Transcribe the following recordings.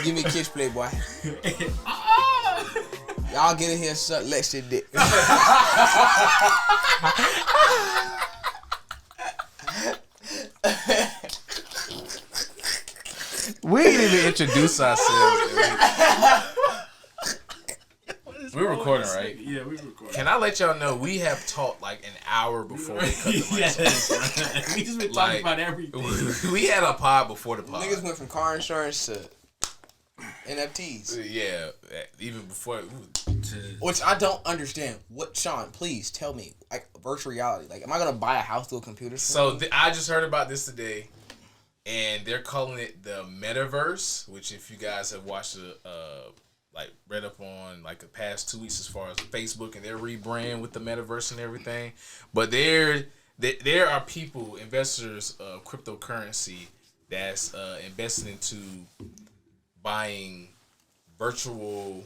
Give me a kiss play, boy. Y'all get in here and suck Lex's dick. We didn't even introduce ourselves. We're recording, right? Yeah, we're recording. Can I let y'all know we have talked like an hour before we cut the mics off? We just been talking about everything. We had a pod before the pod. Niggas went from car insurance to NFTs. Yeah, even before. Which I don't understand. What, Sean, please tell me. Like, virtual reality. Like, am I going to buy a house through a computer screen? So I just heard about this today. And they're calling it the Metaverse, which if you guys have watched like read up on like the past 2 weeks as far as Facebook and their rebrand with the Metaverse and everything. But there are people, investors of cryptocurrency that's investing into buying virtual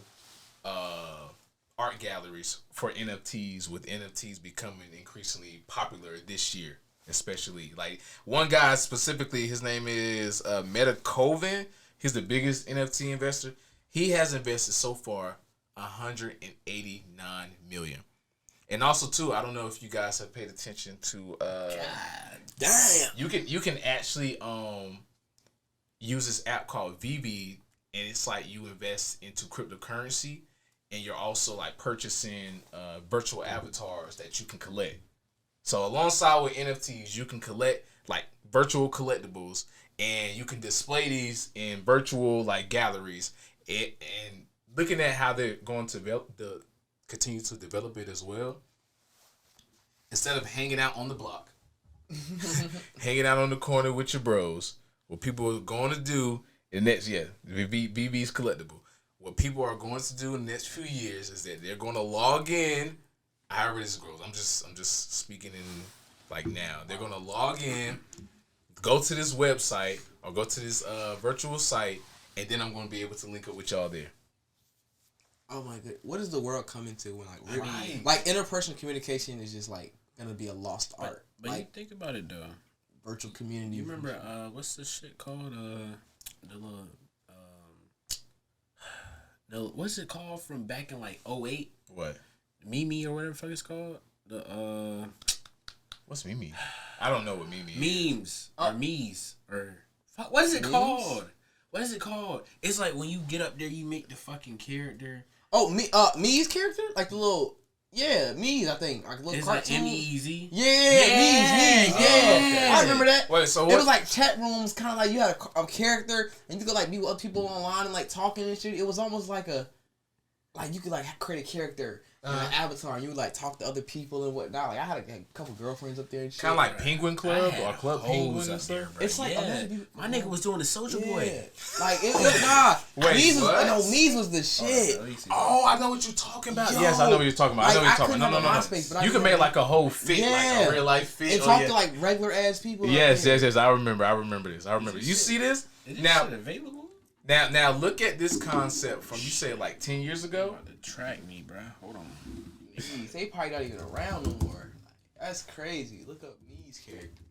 art galleries for NFTs, with NFTs becoming increasingly popular this year. Especially like one guy specifically, his name is Metaverse. He's the biggest NFT investor. He has invested so far $189 million. And also too, I don't know if you guys have paid attention to. God damn. You can actually use this app called VV, and it's like you invest into cryptocurrency, and you're also like purchasing virtual avatars that you can collect. So alongside with NFTs, you can collect like virtual collectibles, and you can display these in virtual like galleries. And looking at how they're going to continue to develop it as well, instead of hanging out on the block, hanging out on the corner with your bros, what people are going to do in the next BB's collectible. What people are going to do in the next few years is that they're going to log in. However this grows, I'm just speaking in like now. They're gonna log in, go to this website or go to this virtual site, and then I'm gonna be able to link up with y'all there. Oh my god, what is the world coming to when like interpersonal communication is just like gonna be a lost art? But like, you think about it though. Virtual community. You remember what's this shit called? What's it called from back in like 2008? What? Mimi or whatever the fuck it's called. What's Mimi? I don't know what Mimi is. Memes or me's or fuck, what is it called? What is it called? It's like when you get up there, you make the fucking character. Oh, Me's character, like the little Me's. I think like a little it's cartoon. Like MEZ. Me's. Okay. I remember that. Wait, so what? It was like chat rooms, kind of like you had a character, and you could like be with other people online and like talking and shit. It was almost like you could like create a character. An avatar, and you would like talk to other people and whatnot. Like I had a couple girlfriends up there and shit. Kind of like Penguin Club or Club Penguin and stuff. It's like my nigga was doing the Soldier Boy. Like it was Wait, Me's was the shit. Oh, I know what you're talking about. Yo, yes, I know what you're talking about. I know what you're talking about. No. MySpace, but You can make like a whole fit, like a real life fit. And talk to like regular ass people. Yes. I remember this. You see this? Is this shit available? Now look at this concept from, you said like 10 years ago. Track me, bro. Hold on. They probably not even around no more. That's crazy. Look up Me's character.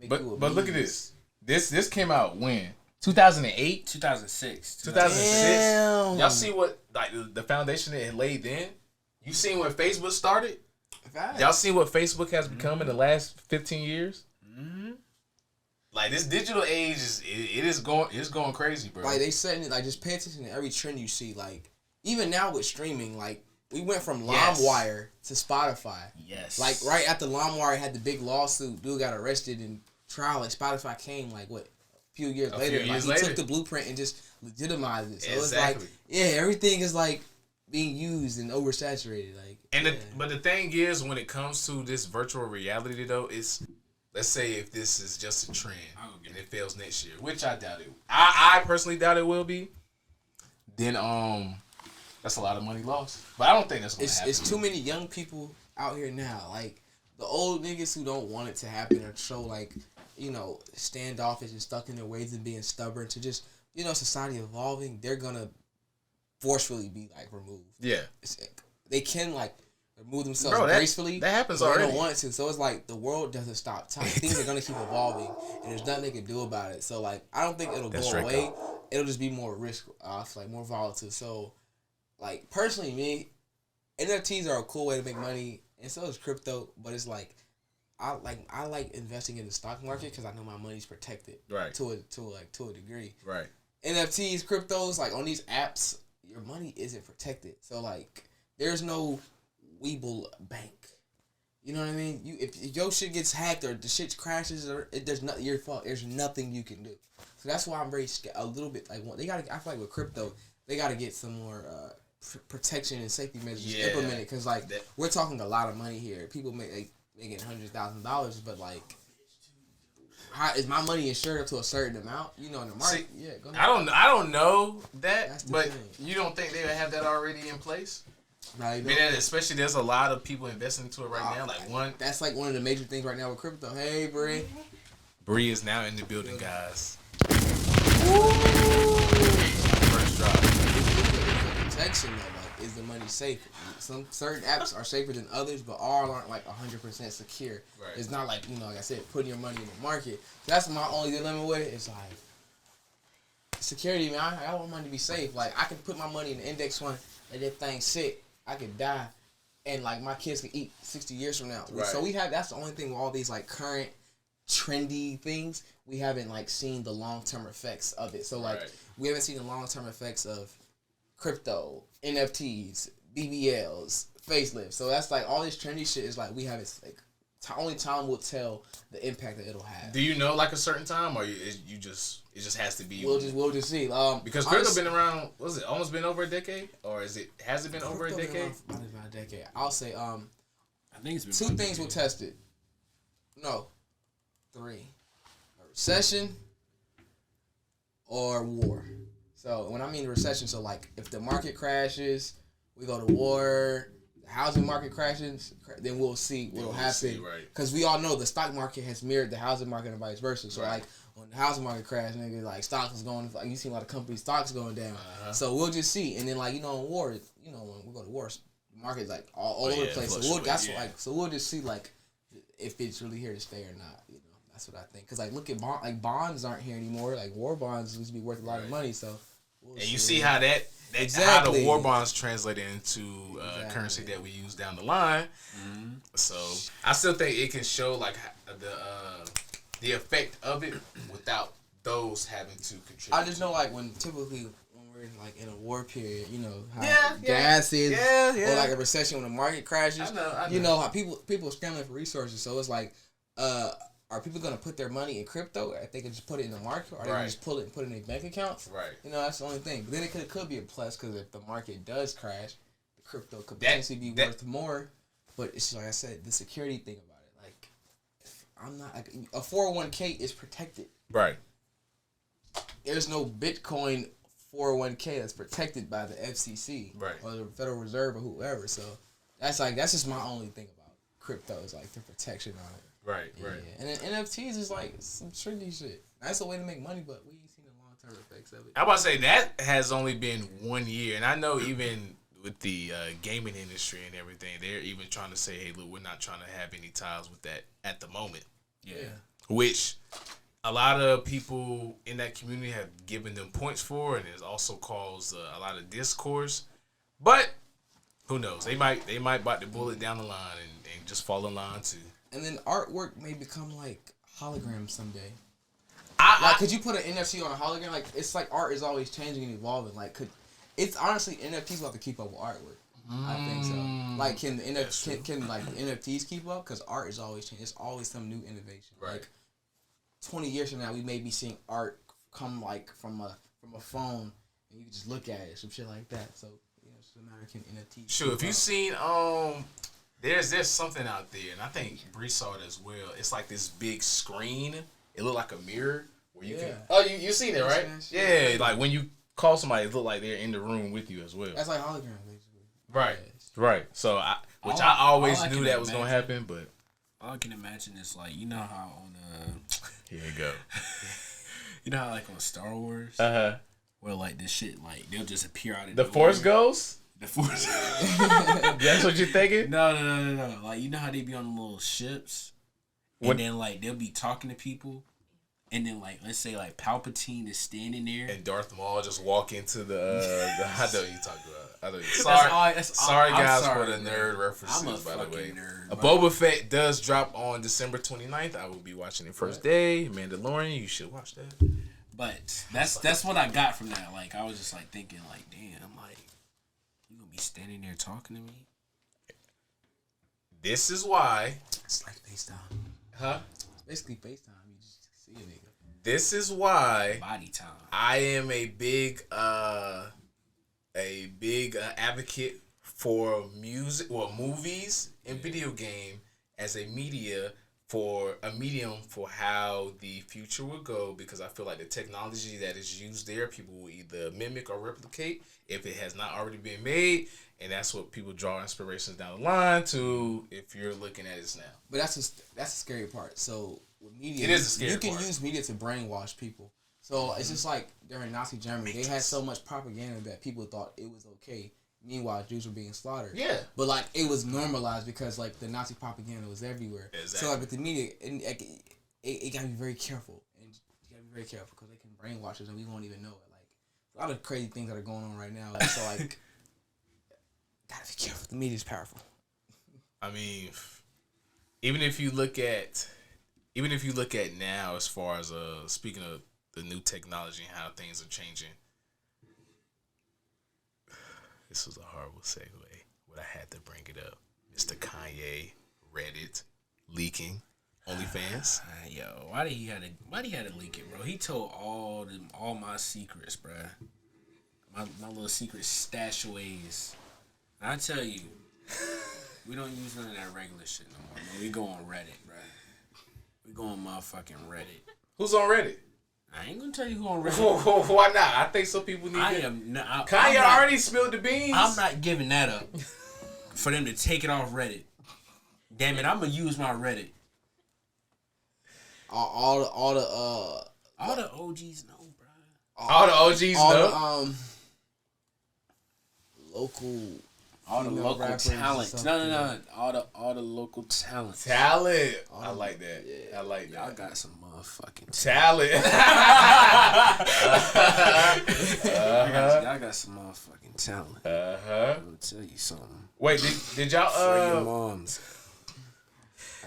But look at this. This came out when? 2008? 2006. 2006. Damn. Y'all see what like the foundation it had laid then? You seen when Facebook started? Y'all seen what Facebook has become in the last 15 years? Mm-hmm. Like this digital age it's going crazy, bro. Like they setting it, like just pay attention to every trend you see. Like even now with streaming, like we went from LimeWire to Spotify. Yes. Like right after LimeWire had the big lawsuit, dude got arrested and trial. Like Spotify came like a few years later. He took the blueprint and just legitimized it. So exactly. It's like everything is like being used and oversaturated. Like but the thing is, when it comes to this virtual reality though, it's, let's say if this is just a trend and it fails next year, which I doubt it. I personally doubt it will be. Then that's a lot of money lost. But I don't think that's gonna happen. It's too many young people out here now. Like the old niggas who don't want it to happen or show like, standoffish and stuck in their ways and being stubborn to just, society evolving, they're gonna forcefully be like removed. Yeah. They can like remove themselves gracefully. That happens already. They already. don't want to. So it's like the world doesn't stop. Things are gonna keep evolving, and there's nothing they can do about it. So like I don't think it'll go away. It'll just be more risk off, like more volatile. So like personally, me, NFTs are a cool way to make money, and so is crypto. But it's like I like investing in the stock market because I know my money's protected. Right. To a degree. Right. NFTs, cryptos, like on these apps, your money isn't protected. So like, there's no Weeble bank. You know what I mean? If your shit gets hacked or the shit crashes or there's not your fault. There's nothing you can do. So that's why I'm very a little bit like they gotta. I feel like with crypto, they gotta get some more protection and safety measures implemented because like we're talking a lot of money here. People making $100,000, but like. How, is my money insured up to a certain amount? You know, in the market. See, yeah, go ahead. I don't know that, but thing. you don't think they would have that already in place? I mean, especially there's a lot of people investing into it right now. Like that's like one of the major things right now with crypto. Hey, Bree. Bree is now in the building, guys. Woo! First drop. Protection though, like, is the money safe? Some certain apps are safer than others, but all aren't like 100% secure. Right. It's not like like I said, putting your money in the market. That's my only dilemma with it. It's like security, man. I want money to be safe. Like I can put my money in the index fund, and that thing sick, I could die, and like my kids can eat 60 years from now. Right. So that's the only thing with all these like current trendy things. We haven't like seen the long-term effects of it. So like we haven't seen the long-term effects of crypto, NFTs, BBLs, facelifts. So that's like all this trendy shit is like we haven't like only time will tell the impact that it'll have. Do you know like a certain time, or it just has to be? We'll just see. Because crypto been around. Was it almost been over a decade, or has it been over a decade? About a decade. I'll say I think it's been 2 things will test it. No, 3: a recession or war. So when I mean recession, so like if the market crashes, we go to war, the housing market crashes, then we'll see what'll happen. Because we all know the stock market has mirrored the housing market and vice versa. So like when the housing market crashed, nigga, like stocks was going, like you see a lot of companies' stocks going down. So we'll just see. And then like, in war, when we go to war, the market's like all over the place. So we'll just see like if it's really here to stay or not. That's what I think. Because like look at bonds aren't here anymore. Like war bonds used to be worth a lot of money. So. And you see how how the war bonds translated into currency that we use down the line. Mm-hmm. So I still think it can show like the effect of it without those having to contribute. I just know like when we're like in a war period, how gas is, or like a recession when the market crashes. I know. How people are scrambling for resources. So it's like, are people gonna put their money in crypto if they can just put it in the market, or they can just pull it and put it in their bank accounts? Right. That's the only thing. But then it could be a plus because if the market does crash, the crypto could potentially be worth more. But it's like I said, the security thing about it. Like, I'm not like a 401k is protected. Right. There's no Bitcoin 401k that's protected by the FCC, or the Federal Reserve or whoever. So that's just my only thing about crypto is like the protection on it. Right. And then NFTs is like some trendy shit. That's a way to make money, but we ain't seen the long-term effects of it. I'm about to say that has only been 1 year, and I know even with the gaming industry and everything, they're even trying to say, hey, look, we're not trying to have any ties with that at the moment. Yeah. Which a lot of people in that community have given them points for, and it's also caused a lot of discourse. But who knows? They might bite the bullet down the line and just fall in line too. And then artwork may become like holograms someday. Could you put an NFT on a hologram? Like, it's like art is always changing and evolving. Like, it's honestly NFTs will have to keep up with artwork. I think so. Like, can the NFTs keep up? Because art is always changing. It's always some new innovation. Right. Like 20 years from now, we may be seeing art come like from a phone, and you can just look at it, some shit like that. So it's a matter of can NFTs. Sure. If you've seen There's something out there, and I think Bree saw it as well. It's like this big screen. It looked like a mirror where you can. Oh, you seen it, right? Yeah, like when you call somebody, it look like they're in the room with you as well. That's like hologram, basically. Right. So I always knew that was gonna happen, but all I can imagine is like how on here you go. How like on Star Wars, where like this shit like they'll just appear out of the Force Ghost. The force. That's what you're thinking? No. Like, you know how they be on the little ships? And then, like, they'll be talking to people. And then, like, let's say, like, Palpatine is standing there. And Darth Maul just walk into the I know what you talking about. I know you. Sorry, guys, for the nerd references, by the way. Nerd, a Boba Fett does drop on December 29th. I will be watching it first day. Mandalorian, you should watch that. But that's what I got from that. Like, I was just, like, thinking, like, damn, like, you gonna be standing there talking to me? This is why. It's like FaceTime. Huh? It's basically FaceTime. You just see a nigga. This is why Body time. I am a big advocate for music or movies and video game as a medium for how the future will go, because I feel like the technology that is used there, people will either mimic or replicate if it has not already been made, and that's what people draw inspirations down the line to if you're looking at it now. But that's the scary part. So with media, it is a scary you can part. use media to brainwash people. So it's just like during Nazi Germany, they had so much propaganda that people thought it was okay. Meanwhile, Jews were being slaughtered. Yeah. But like it was normalized because like the Nazi propaganda was everywhere. Exactly. So like with the media, it gotta be very careful, and you gotta be very careful because they can brainwash us and we won't even know it. Like a lot of crazy things that are going on right now. Like, so like, gotta be careful. The media is powerful. I mean, even if you look at now, as far as speaking of the new technology and how things are changing. This was a horrible segue, but I had to bring it up. Mr. Kanye, Reddit, leaking, OnlyFans. Yo, why did he had to leak it, bro? He told all my secrets, bro. My little secret stashaways. I tell you, we don't use none of that regular shit no more, man. We go on Reddit, bro. We go on motherfucking Reddit. Who's on Reddit? I ain't gonna tell you who on Reddit. Why not? I think some people need Kanye already spilled the beans. I'm not giving that up for them to take it off Reddit. Damn it, I'm gonna use my Reddit. All the OGs know, bro. All the OGs know. All the local talent. No. All the local talent. Talent. I like that. Yeah. I like that. Y'all got some motherfucking talent. Y'all got some motherfucking talent. I'm gonna tell you something. Wait, did y'all for your moms.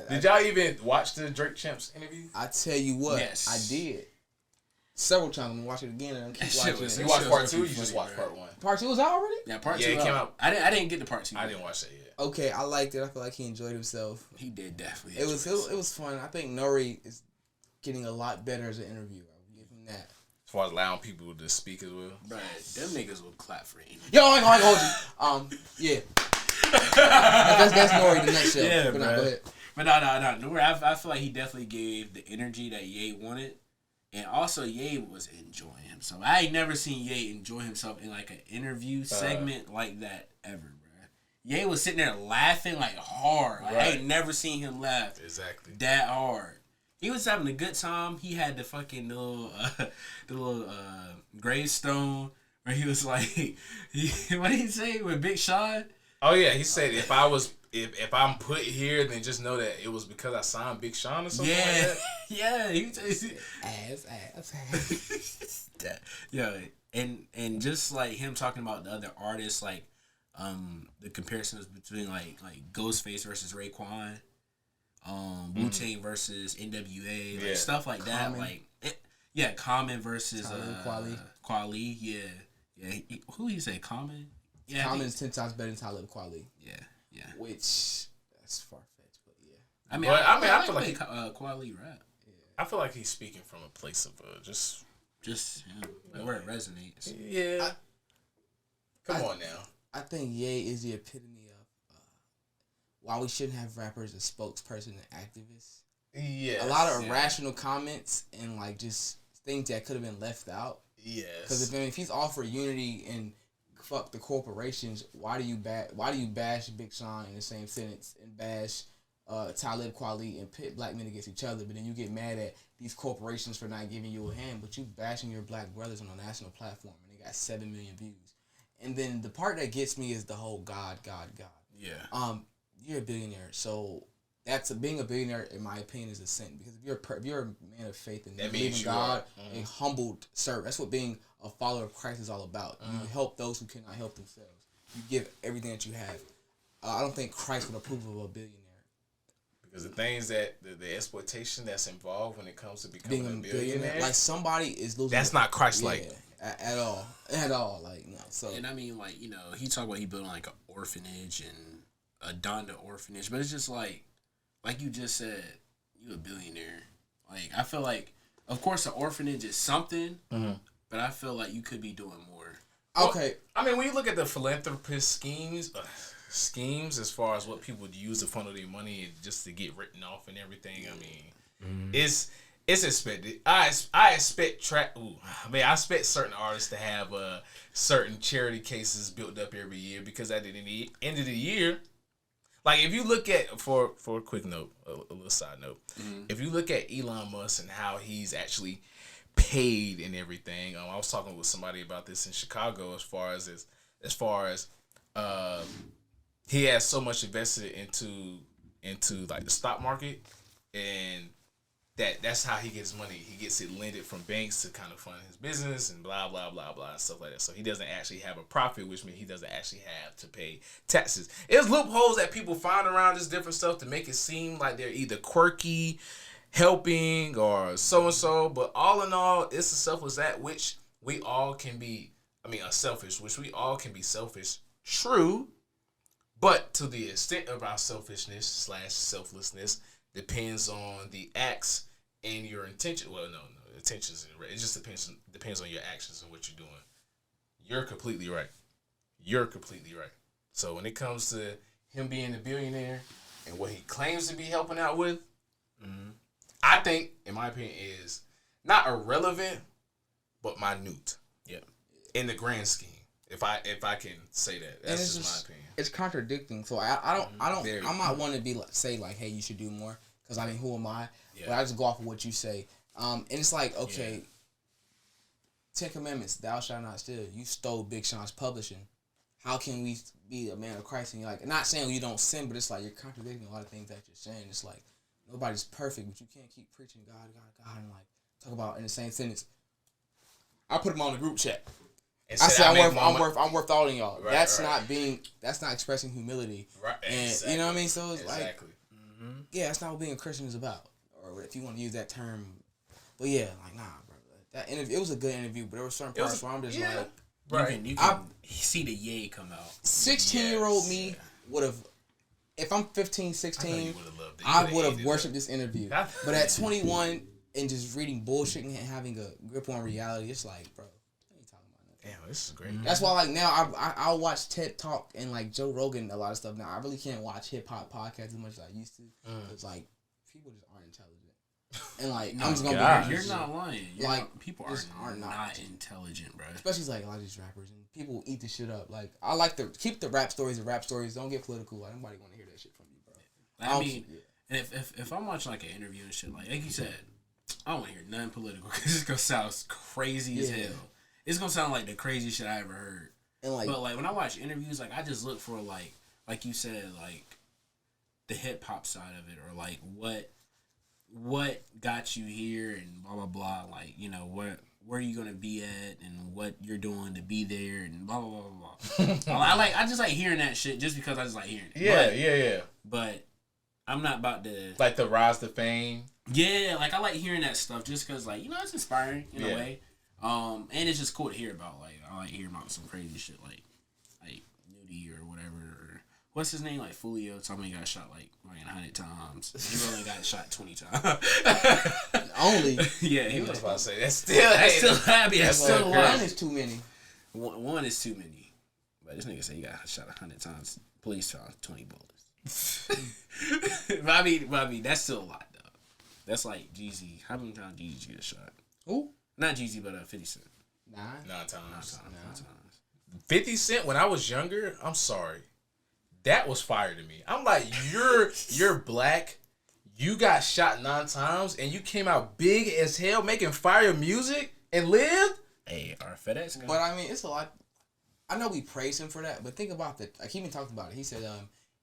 Did y'all even watch the Drake Champs interview? I tell you what, yes. I did. Several times. I'm gonna watch it again and keep watching it. You watched part 2 or you just watched part 1? Part 2 was out already? Yeah, part 2 it came out. I didn't get to part 2. I didn't watch that yet. Okay, I liked it. I feel like he enjoyed himself. He did definitely. It was fun. I think Nori is getting a lot better as an interviewer. I will give him that. As far as allowing people to speak as well. Bruh, them niggas will clap for him. Yo, I ain't gonna hold you. Yeah. that's Nori the next show. Yeah, but go ahead. But no. Nori, I feel like he definitely gave the energy that Ye wanted. And also, Ye was enjoying himself. I ain't never seen Ye enjoy himself in like an interview segment like that ever, bro. Ye was sitting there laughing like hard. Like, I ain't never seen him laugh that hard. He was having a good time. He had the fucking little gravestone where he was like, what did he say with Big Sean? Oh yeah, he said if I'm put here, then just know that it was because I signed Big Sean or something like that. Yeah. Ass. Yeah, and just like him talking about the other artists, like the comparisons between like Ghostface versus Raekwon, Wu-Tang versus N.W.A, like stuff like that. Common. Common versus Kweli. Yeah. Who he say? Common. Yeah, Common is 10 times better than Talib Kweli. Yeah. Which that's far fetched, but yeah. I mean, I feel like Kweli rap. Yeah. I feel like he's speaking from a place of just where it resonates. Yeah. Come on now. I think Ye is the epitome of why we shouldn't have rappers as spokesperson and activists. Yeah. A lot of irrational comments and like just things that could have been left out. Yes. Because if he's all for unity and fuck the corporations, why do you bash Big Sean in the same sentence and bash Talib Kweli and pit black men against each other, but then you get mad at these corporations for not giving you a hand, but you bashing your black brothers on a national platform and they got 7 million views. And then the part that gets me is the whole God. Yeah. You're a billionaire, so being a billionaire, in my opinion, is a sin. Because if you're a man of faith and you believe in God, a humbled servant, that's what being a follower of Christ is all about. You help those who cannot help themselves. You give everything that you have. I don't think Christ would approve of a billionaire. Because the things that the exploitation that's involved when it comes to becoming a billionaire, like somebody is losing. That's not Christ-like. At all. Like no. So and I mean, like he talked about he building like an orphanage and a Donda orphanage, but it's just like you just said, you a billionaire. Like I feel like, of course, an orphanage is something, but I feel like you could be doing more. Okay, well, I mean, when you look at the philanthropist schemes as far as what people use to funnel their money and just to get written off and everything, I mean, it's expected. I expect I expect certain artists to have certain charity cases built up every year, because at the end of the year, like if you look at for a quick note, a little side note, if you look at Elon Musk and how he's actually paid and everything, I was talking with somebody about this in Chicago as far as he has so much invested into like the stock market, and that's how he gets money. He gets it lended from banks to kind of fund his business and blah, blah, blah, blah, and stuff like that. So he doesn't actually have a profit, which means he doesn't actually have to pay taxes. There's loopholes that people find around this different stuff to make it seem like they're either quirky, helping, or so-and-so. But all in all, it's a selfless act, which we all can be, selfish, which we all can be selfish. True. But to the extent of our selfishness / selflessness depends on the acts and your intention. Well, no, intentions. It just depends on your actions and what you're doing. You're completely right. So when it comes to him being a billionaire and what he claims to be helping out with, I think, in my opinion, is not irrelevant, but minute. Yeah. In the grand scheme, if I can say that, that's just my opinion. It's contradicting. So I'm not one to say like, hey, you should do more. Because, I mean, who am I? Yeah. But I just go off of what you say. And it's like, okay, 10 Commandments, thou shalt not steal. You stole Big Sean's publishing. How can we be a man of Christ? And you're like, not saying you don't sin, but it's like you're contradicting a lot of things that you're saying. It's like, nobody's perfect, but you can't keep preaching God, and like, talk about in the same sentence. I put them on the group chat. I said I'm worth all of y'all. Right, that's not expressing humility. Right. And exactly. You know what I mean? So it's like, yeah, that's not what being a Christian is about. Or if you want to use that term. But yeah, like, nah, bro. That interview, it was a good interview, but there were certain parts where I'm just like, right. You can see the yay come out. 16-year-old me would have, if I'm 15, 16, I would have worshipped this interview. But at 21 and just reading bullshit and having a grip on reality, it's like, bro, what are you talking about? Damn, this is great. That's why, like, now I'll watch TED Talk and like Joe Rogan, a lot of stuff now. I really can't watch hip hop podcasts as much as I used to. It's like people just aren't intelligent. And like, I'm just gonna be, you're not lying. People are not intelligent, bro. Especially like a lot of these rappers, and people eat this shit up. Like, I like to keep the rap stories. Don't get political. Like, nobody want to hear that shit from you, bro. I mean, and if I'm watching like an interview and shit, like you said, I don't want to hear nothing political because it's gonna sound crazy as hell. It's gonna sound like the craziest shit I ever heard. And like, but like when I watch interviews, like I just look for like you said, like the hip hop side of it, or like what got you here and blah blah blah. Like, you know, where you gonna be at and what you're doing to be there and blah blah blah blah. I just like hearing that shit just because I just like hearing it. Yeah. But I'm not about to like the rise to fame. Yeah, like I like hearing that stuff just because, like, you know, it's inspiring in a way. And it's just cool to hear about. Like, I like hearing about some crazy shit like Nudie or whatever. Or, what's his name? Like Fulio. Told me he got shot like 100 times. He only got shot 20 times. Only. Yeah, he was about to say that's still happy. That's still one is too many. One is too many. But this nigga said he got shot 100 times. Police found 20 bullets. but I mean, that's still a lot. That's like Jeezy. How many times Jeezy get shot? Who? Not Jeezy, but 50 Cent. 9 times. 50 Cent, when I was younger, I'm sorry. That was fire to me. I'm like, you're black. You got shot 9 times, and you came out big as hell making fire music and lived? Hey, our FedEx guy. But I mean, it's a lot. I know we praise him for that, but think about that. Like he even talked about it. He said,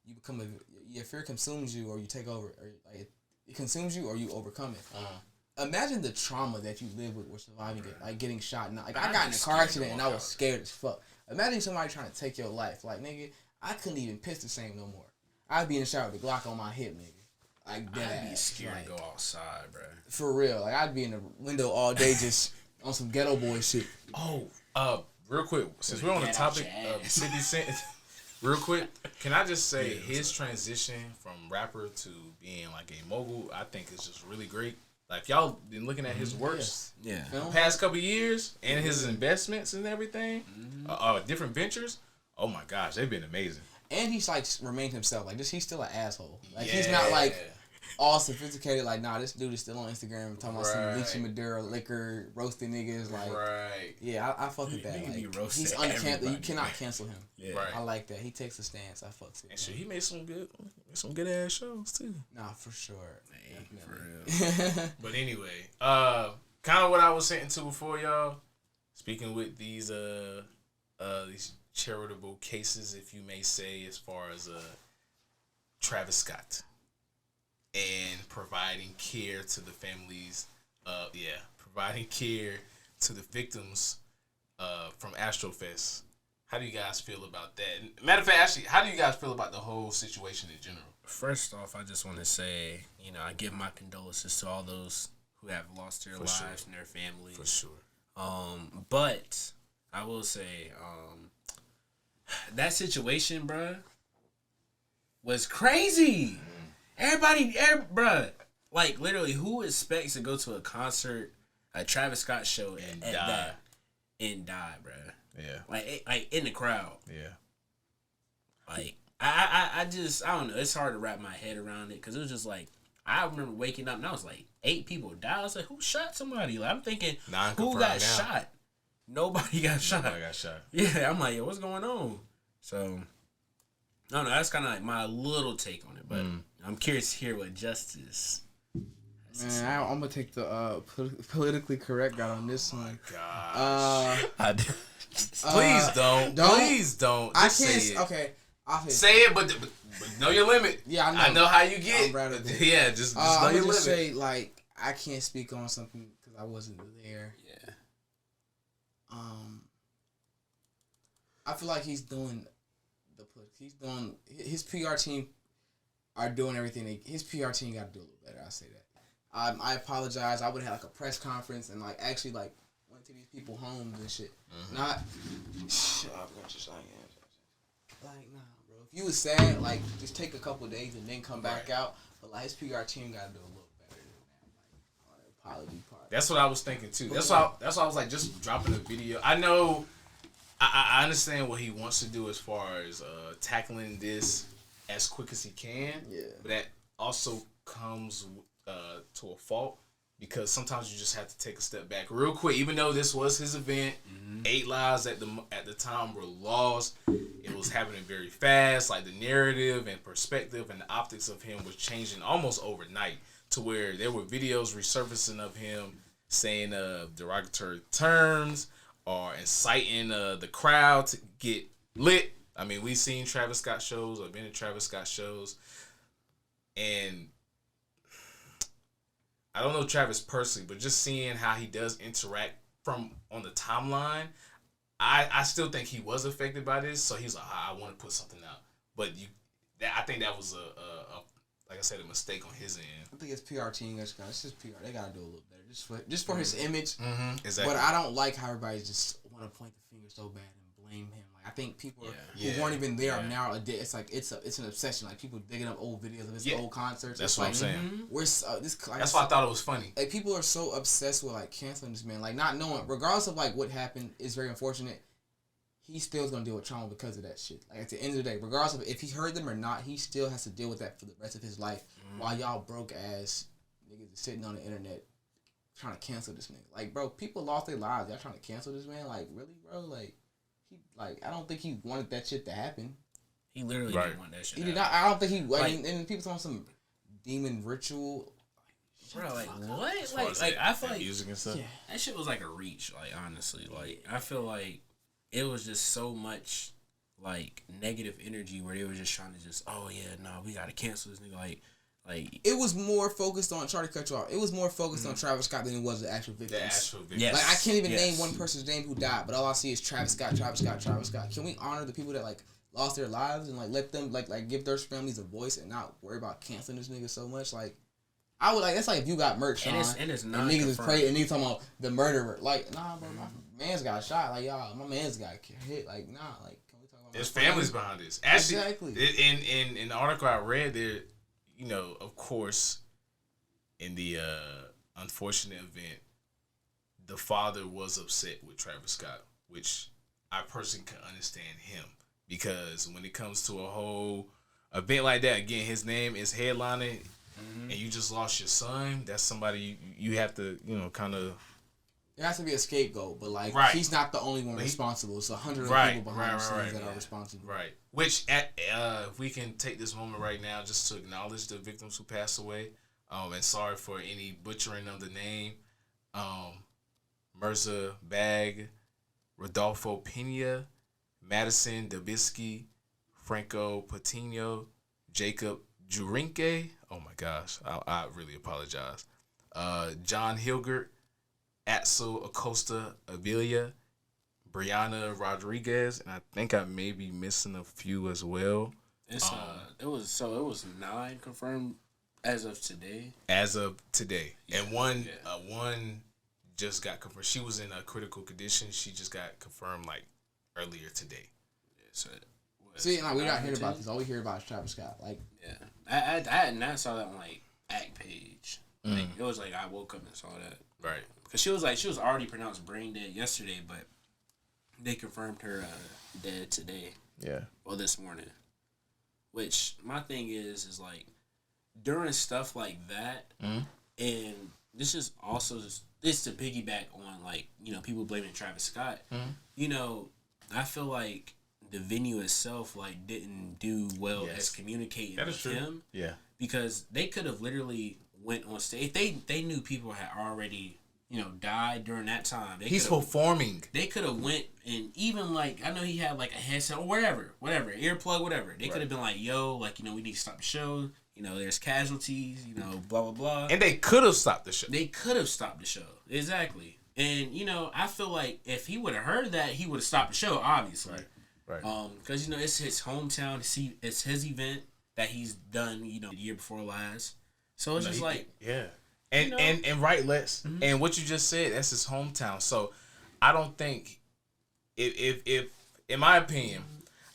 you become your fear consumes you, or you take over, or like it consumes you, or you overcome it. Imagine the trauma that you live with surviving it, like getting shot. And like I got in a car accident and I was scared as fuck. Imagine somebody trying to take your life. Like nigga, I couldn't even piss the same no more. I'd be in the shower with the Glock on my hip, nigga. Like that. I'd be scared to go outside, bro. For real, like I'd be in the window all day just on some ghetto boy shit. Oh, real quick, since we're on the topic of 50 Cent, real quick, can I just say his transition from rapper to being like a mogul, I think is just really great. Like, if y'all been looking at his works the past couple of years and his investments and everything, different ventures, oh my gosh, they've been amazing. And he's like remained himself. Like, he's still an asshole. Like, he's not like all sophisticated. Like, nah, this dude is still on Instagram talking about some lychee Madeira liquor, roasting niggas. Like, yeah, I fuck with that. Like, he's uncancelable. You cannot cancel him. Yeah. Right. I like that. He takes a stance. I fucks with and shit, he made some good ass shows too. Nah, for sure. For real. But anyway, kind of what I was saying to before, y'all. Speaking with these charitable cases, if you may say, as far as Travis Scott and providing care to the families, providing care to the victims from Astrofest. How do you guys feel about that? Matter of fact, actually, how do you guys feel about the whole situation in general? First off, I just want to say, I give my condolences to all those who have lost their lives and their families. For sure. But I will say, that situation, bruh, was crazy. Everybody, bruh, like literally, who expects to go to a concert, a Travis Scott show, and die, bruh? Yeah. Like in the crowd. Yeah. Like I don't know. It's hard to wrap my head around it because it was just like I remember waking up and I was like 8 people died. I was like, who shot somebody? Like I'm thinking, who got shot? Nobody got shot. Yeah, I'm like, yo, what's going on? So I don't know. That's kind of like my little take on it, but I'm curious to hear what Justice. Man, I'm gonna take the politically correct guy on this one. Gosh. Please don't. Please don't. Just I can't. Say it. Okay. Say it, but know your limit. Yeah, I know how you get. Yeah, just know your limit. Say like I can't speak on something because I wasn't there. Yeah. I feel like he's doing his PR team are doing everything. His PR team got to do a little better. I say that. I apologize. I would have had like a press conference and like actually like went to these people's homes and shit. Not shut up, just like nah, bro. If you was sad, like just take a couple of days and then come back out. But like his PR team got to do a little better than that. Like on the apology part. That's what I was thinking too. That's why I was like just dropping a video. I know. I understand what he wants to do as far as tackling this as quick as he can. Yeah. But that also comes to a fault because sometimes you just have to take a step back real quick. Even though this was his event, 8 lives at the time were lost. It was happening very fast. Like the narrative and perspective and the optics of him was changing almost overnight to where there were videos resurfacing of him saying derogatory terms or inciting the crowd to get lit. I mean, we've seen Travis Scott shows. I've been to Travis Scott shows. And I don't know Travis personally, but just seeing how he does interact from on the timeline, I still think he was affected by this. So he's like, I want to put something out. But I think that was a like I said, a mistake on his end. I think his PR team, it's just PR. They gotta do a little better, just for his image. Exactly. But I don't like how everybody just want to point the finger so bad and blame him. Like I think people who weren't even there are now. It's like it's an obsession. Like people digging up old videos of his old concerts. That's what I'm saying. That's why I thought it was funny. Like people are so obsessed with like canceling this man, like not knowing, regardless of like what happened, is very unfortunate. He still's gonna deal with trauma because of that shit. Like at the end of the day, regardless of if he heard them or not, he still has to deal with that for the rest of his life. While y'all broke ass niggas sitting on the internet trying to cancel this nigga. Like, bro, people lost their lives. Y'all trying to cancel this man? Like, really, bro? Like, I don't think he wanted that shit to happen. He literally didn't want that shit. He did not. I don't think he. And people talking some demon ritual. Bro, like what? Like I feel like music and stuff. That shit was like a reach. Like honestly, like I feel like it was just so much like negative energy where they were just trying to just, oh yeah, no, we gotta cancel this nigga. Like it was more focused on, sorry to cut you off, it was more focused on Travis Scott than it was the actual victims. The actual victims. Yes. Like I can't even name one person's name who died, but all I see is Travis Scott. Can we honor the people that like lost their lives and like let them like give their families a voice and not worry about canceling this nigga so much? Like I would like, that's like if you got merch, Sean, and it's not and niggas is praying and niggas talking about the murderer. Like, nah, bro, my man's got shot. Like, y'all, my man's got hit. Like, nah, like, can we talk about there's families behind this. Actually, exactly. In the article I read, there, you know, of course, in the unfortunate event, the father was upset with Travis Scott, which I personally can understand him, because when it comes to a whole event like that, again, his name is headlining. And you just lost your son. That's somebody you have to, you know, kind of. There has to be a scapegoat, but like he's not the only one responsible. It's 100 people behind the scenes that are responsible. Right. Which if we can take this moment right now just to acknowledge the victims who passed away. And sorry for any butchering of the name. Mirza Bag, Rodolfo Pena, Madison Dabisky, Franco Patino, Jacob Jurinke. Oh my gosh, I really apologize. John Hilgert, Atso Acosta Avilia, Brianna Rodriguez, and I think I may be missing a few as well. It was 9 confirmed as of today. Yeah. And one just got confirmed. She was in a critical condition. She just got confirmed like earlier today. Yeah, so see, like we're not hearing about this. All we hear about is Travis Scott. Like, yeah, I had not saw that on like Act page. Like it was like I woke up and saw that. Right. Because she was already pronounced brain dead yesterday, but they confirmed her dead today. Yeah. Well, this morning. Which my thing is like during stuff like that, and this is also this to piggyback on like, you know, people blaming Travis Scott. You know, I feel like the venue itself like didn't do well as communicating with him. Yeah. Because they could have literally went on stage. If they knew people had already, you know, died during that time. He's performing. They could have went and even like, I know he had like a headset or whatever, earplug, whatever. They could have been like, yo, like, you know, we need to stop the show. You know, there's casualties, you know, blah, blah, blah. And they could have stopped the show. They could have stopped the show. Exactly. And, you know, I feel like if he would have heard that, he would have stopped the show, obviously. Right. Because, you know, it's his hometown. It's his event that he's done, you know, the year before last. So it's just like... Yeah. And, you know, and right, Les. And what you just said, that's his hometown. So I don't think... If in my opinion...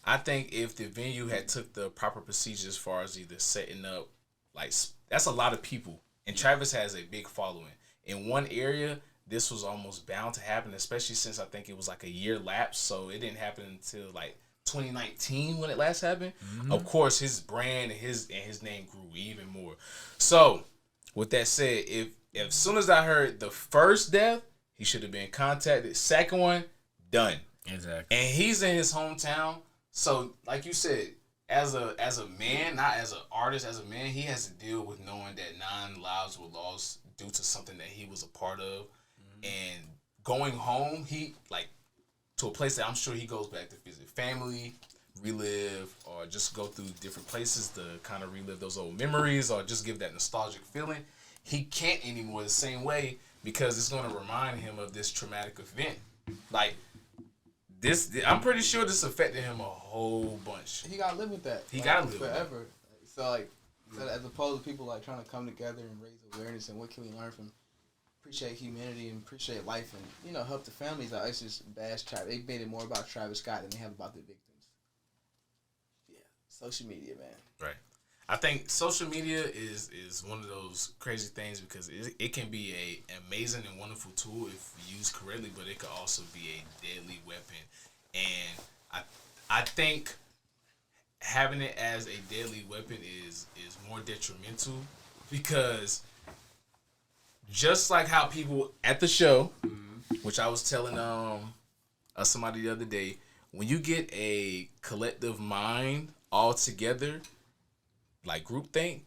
I think if the venue had took the proper procedures as far as either setting up, like, that's a lot of people. And Travis has a big following. In one area, this was almost bound to happen, especially since I think it was like a year lapse. So it didn't happen until like 2019 when it last happened. Of course, his brand and his name grew even more. So with that said, if as soon as I heard the first death, he should have been contacted. Second one, done. Exactly. And he's in his hometown. So, like you said, as a man, not as an artist, as a man, he has to deal with knowing that 9 lives were lost due to something that he was a part of. And going home, he, like, to a place that I'm sure he goes back to visit family, relive, or just go through different places to kind of relive those old memories or just give that nostalgic feeling. He can't anymore the same way because it's going to remind him of this traumatic event. Like, this, I'm pretty sure this affected him a whole bunch. He gotta live with that. He gotta live forever. With that. So like, as opposed to people like trying to come together and raise awareness and what can we learn from, appreciate humanity and appreciate life and, you know, help the families out. It's just bash Travis. They made it more about Travis Scott than they have about the victims. Yeah, social media, man. Right. I think social media is one of those crazy things because it can be an amazing and wonderful tool if used correctly, but it could also be a deadly weapon. And I think having it as a deadly weapon is more detrimental because just like how people at the show, which I was telling somebody the other day, when you get a collective mind all together, like groupthink,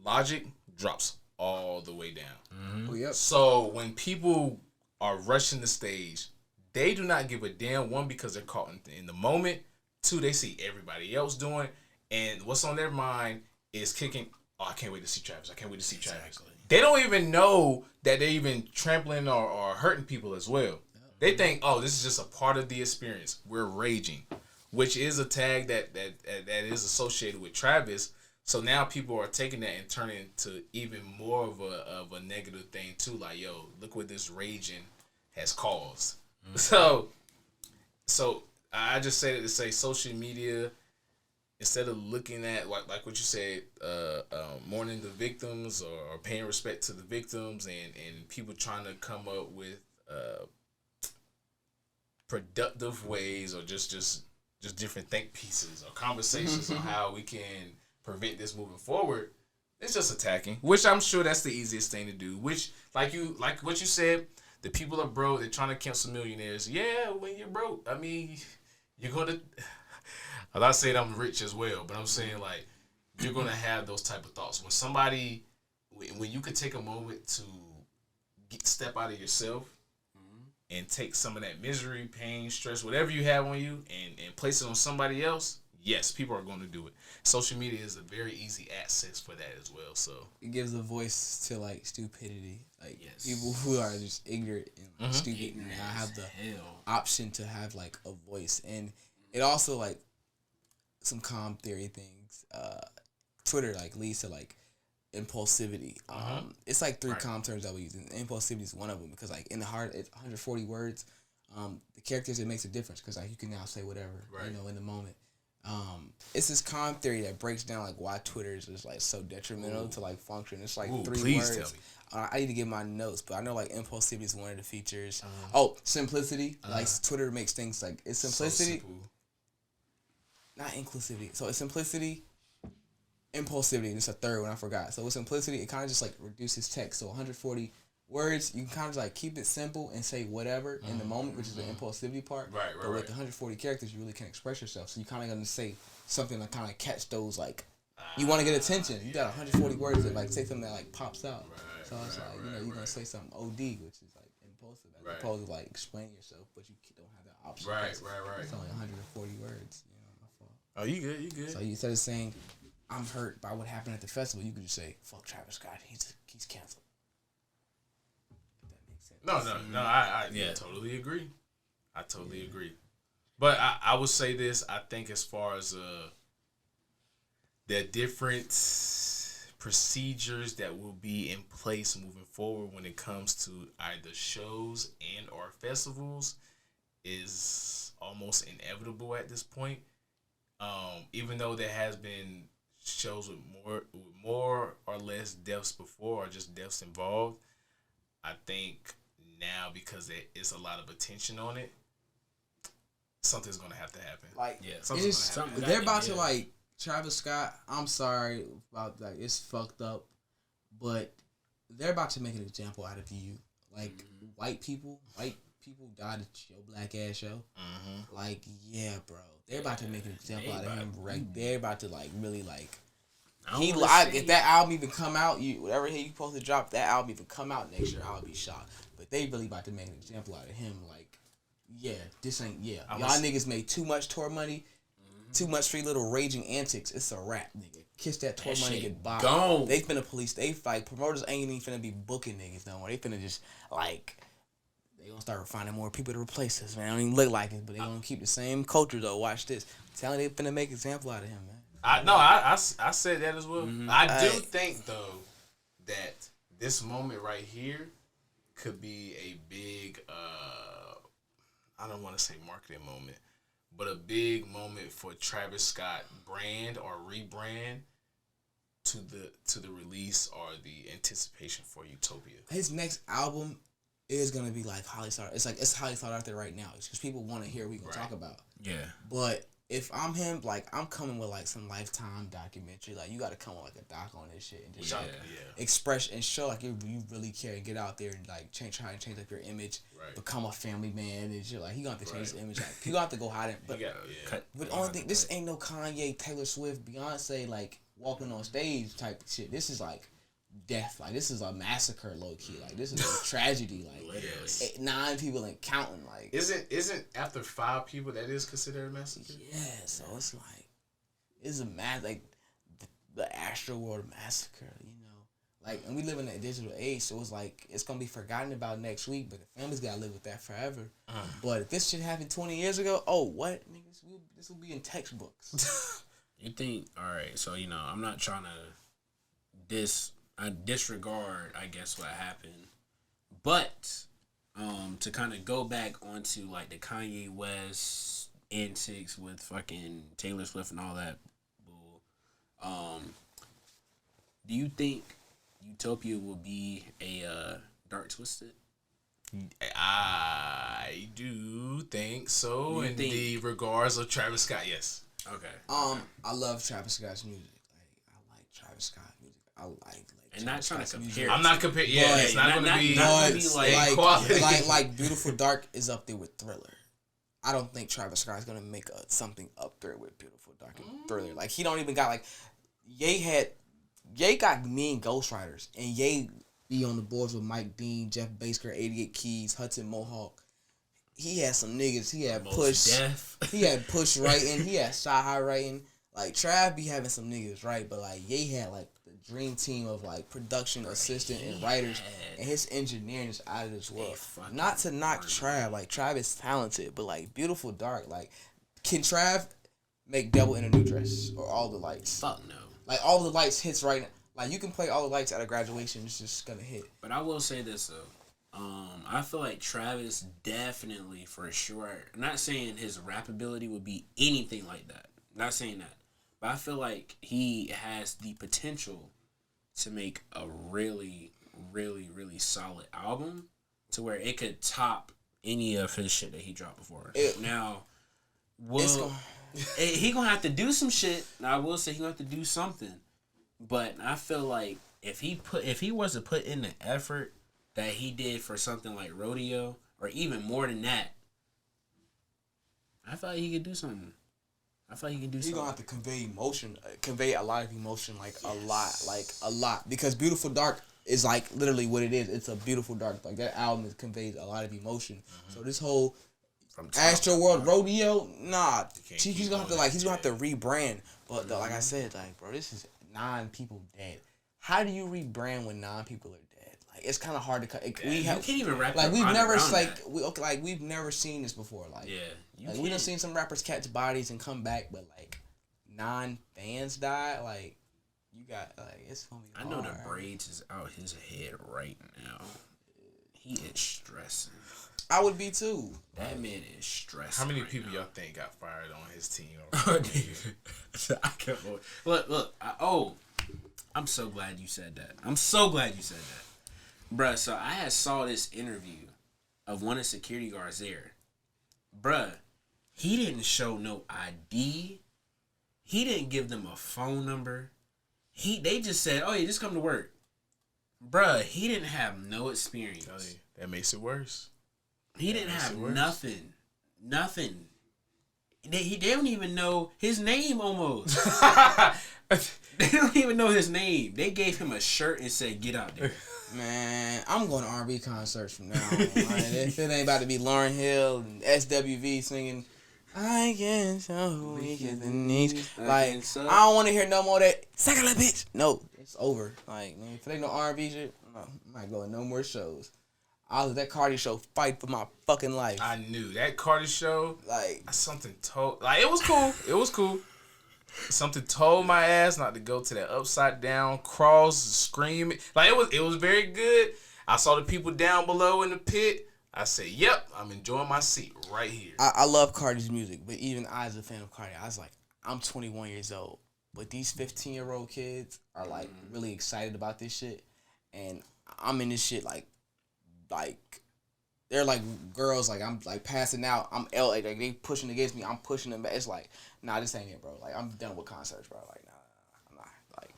logic drops all the way down. Oh, yep. So when people are rushing the stage, they do not give a damn. One, because they're caught in the moment. Two, they see everybody else doing, and what's on their mind is kicking. Oh, I can't wait to see Travis. I can't wait to see Travis. They don't even know that they're even trampling or hurting people as well. They think, oh, this is just a part of the experience. We're raging, which is a tag that is associated with Travis. So now people are taking that and turning it into even more of a negative thing too. Like, yo, look what this raging has caused. Mm-hmm. So I just say that to say social media, instead of looking at like what you said, mourning the victims or paying respect to the victims, and people trying to come up with productive ways or just different think pieces or conversations on how we can prevent this moving forward. It's just attacking, which I'm sure that's the easiest thing to do. Which, like what you said, the people are broke. They're trying to cancel millionaires. Yeah, when you're broke, I mean, you're gonna. I'm not saying I'm rich as well, but I'm saying like you're gonna have those type of thoughts when you could take a moment to step out of yourself and take some of that misery, pain, stress, whatever you have on you, and place it on somebody else. Yes, people are going to do it. Social media is a very easy access for that as well. So it gives a voice to like stupidity, like people who are just ignorant and like, stupid. And I have the option to have like a voice, and it also like some calm theory things. Twitter like leads to like impulsivity. It's like three calm terms that we use, and impulsivity is one of them because like in the heart, it's 140 words. The characters, it makes a difference because like you can now say whatever in the moment. It's this calm theory that breaks down like why Twitter is just like so detrimental to like function. It's like three words. Tell me. I need to get my notes, but I know like impulsivity is one of the features. Simplicity. Like Twitter makes things like it's simplicity, so not inclusivity. So it's simplicity, impulsivity, and it's a third one I forgot. So with simplicity, it kind of just like reduces text. So 140 words, you can kind of like keep it simple and say whatever in the moment, which is the impulsivity part. Right. But with 140 characters, you really can't express yourself. So you kind of gonna say something to kind of catch those like you want to get attention. You got 140 words that like say something that like pops out. So it's like you're gonna say something OD, which is like impulsive, as opposed to like explaining yourself, but you don't have that option. Right. It's only 140 words. My fault. Oh, you good. So instead of saying I'm hurt by what happened at the festival, you could just say fuck Travis Scott. He's canceled. No, I totally agree. I totally agree. But I would say this, I think as far as the different procedures that will be in place moving forward when it comes to either shows and or festivals is almost inevitable at this point. Even though there has been shows with more or less deaths before or just deaths involved, I think now because there is a lot of attention on it, something's gonna have to happen. Like, they're about to like Travis Scott. I'm sorry about like it's fucked up, but they're about to make an example out of you. Like white people died at your black ass show. Like, yeah, bro, they're about to make an example out of him. Right, they're about to like really like. If that album even come out, whatever he supposed to drop, that album even come out next year, I'll be shocked. But they really about to make an example out of him. Like, this ain't y'all niggas made too much tour money, too much free little raging antics. It's a wrap, nigga. Kiss that tour money, goodbye. Gone. They finna police. They fight. Promoters ain't even finna be booking niggas no more. They finna just like. They gonna start finding more people to replace us, man. They don't even look like it, but they gonna keep the same culture though. Watch this. I'm telling you, they finna make an example out of him, man. I said that as well. I do think though that this moment right here could be a big I don't want to say marketing moment, but a big moment for Travis Scott brand or rebrand to the release or the anticipation for Utopia. His next album is gonna be like highly sought. It's highly sought out there right now because people want to hear what we gonna talk about. Yeah, but. If I'm him, like, I'm coming with, like, some Lifetime documentary. Like, you got to come with, like, a doc on this shit and just express and show, like, you really care and get out there and, like, try and change, like, your image, become a family man and shit. Like, he going to have to change his image. Like, you going to have to go hide it. But the only thing, this ain't no Kanye, Taylor Swift, Beyonce, like, walking on stage type of shit. This is, like, death. Like, this is a massacre, low key. Like, this is a tragedy. Like, 9 people and counting. Like, isn't after 5 people that is considered a massacre? Yeah, so it's like, it's a like the Astroworld massacre, you know. Like, and we live in that digital age, so it's like it's gonna be forgotten about next week, but the family's gotta live with that forever. But if this shit happened 20 years ago, oh, what, niggas, this will be in textbooks. You think? All right, so you know, I'm not trying to disregard, I guess, what happened, but to kind of go back onto like the Kanye West antics with fucking Taylor Swift and all that bull. Do you think Utopia will be a Dark Twisted? I do think so. In the regards of Travis Scott, yes. Okay. I love Travis Scott's music. Like, I like Travis Scott music. I like and not trying to compare. I'm not comparing. Yeah, it's not going to be like Beautiful Dark is up there with Thriller. I don't think Travis Scott is gonna make something up there with Beautiful Dark and Thriller. Like, he don't even got like Ye got mean ghostwriters, and Ye be on the boards with Mike Dean, Jeff Basker, 88 Keys, Hudson Mohawk. He had some niggas. He had He had Push writing. He had Shy High writing. Like, Trav be having some niggas, right? But like, Ye had like the dream team of like production assistant and writers, and his engineering is out of this world. Not to knock Trav, like Trav is talented, but like Beautiful Dark, like, can Trav make Devil in a New Dress or All the Lights? Fuck no. Like, All the Lights hits right now. Like, you can play All the Lights at a graduation, it's just gonna hit. But I will say this though, I feel like Travis definitely, for sure, I'm not saying his rap ability would be anything like that. I'm not saying that. But I feel like he has the potential to make a really, really, really solid album to where it could top any of his shit that he dropped before. Now, he gonna have to do some shit. Now, I will say he gonna have to do something. But I feel like if he was to put in the effort that he did for something like Rodeo, or even more than that, I feel like he could do something. He's gonna have to convey a lot of emotion, like a lot, because Beautiful Dark is like literally what it is. It's a beautiful dark. Like, that album conveys a lot of emotion. Mm-hmm. So this whole Astroworld Rodeo, nah, he's gonna have to rebrand. But like I said, like, bro, this is 9 people dead. How do you rebrand when 9 people are dead? Like, it's kind of hard to cut. You can't even wrap like we've never seen this before. Like, we done seen some rappers catch bodies and come back, but like 9 fans died. Like, you got like, it's gonna be hard. I know the braids is out his head right now. He is stressing. I would be too. That man is stressing. How many people y'all think got fired on his team? I can't. Look. I'm so glad you said that. Bruh, so I had saw this interview of one of the security guards there. Bruh, he didn't show no ID. He didn't give them a phone number. They just said, "Oh, yeah, just come to work." Bruh, he didn't have no experience. That makes it worse. He didn't have nothing. Nothing. They don't even know his name almost. They don't even know his name. They gave him a shirt and said, "Get out there." Man, I'm going to R&B concerts from now on. If it ain't about to be Lauryn Hill and SWV singing, "I can show weak as the knees." Like, I don't want to hear no more of that, "Suck a little bitch." No, it's over. Like, man, if it ain't no R&B shit, no, I'm not going to no more shows. I was at that Carti show, fight for my fucking life. I knew that Carti show. Like, something told, like, it was cool. Something told my ass not to go to that upside down cross, screaming. Like, it was very good. I saw the people down below in the pit. I said, "Yep, I'm enjoying my seat right here." I love Carti's music, but even I, as a fan of Carti, I was like, I'm 21 years old, but these 15-year-old kids are like really excited about this shit, and I'm in this shit like they're like girls, like I'm like passing out. I'm like they pushing against me. I'm pushing them back. It's like, nah, this ain't it, bro. Like, I'm done with concerts, bro. Like, nah.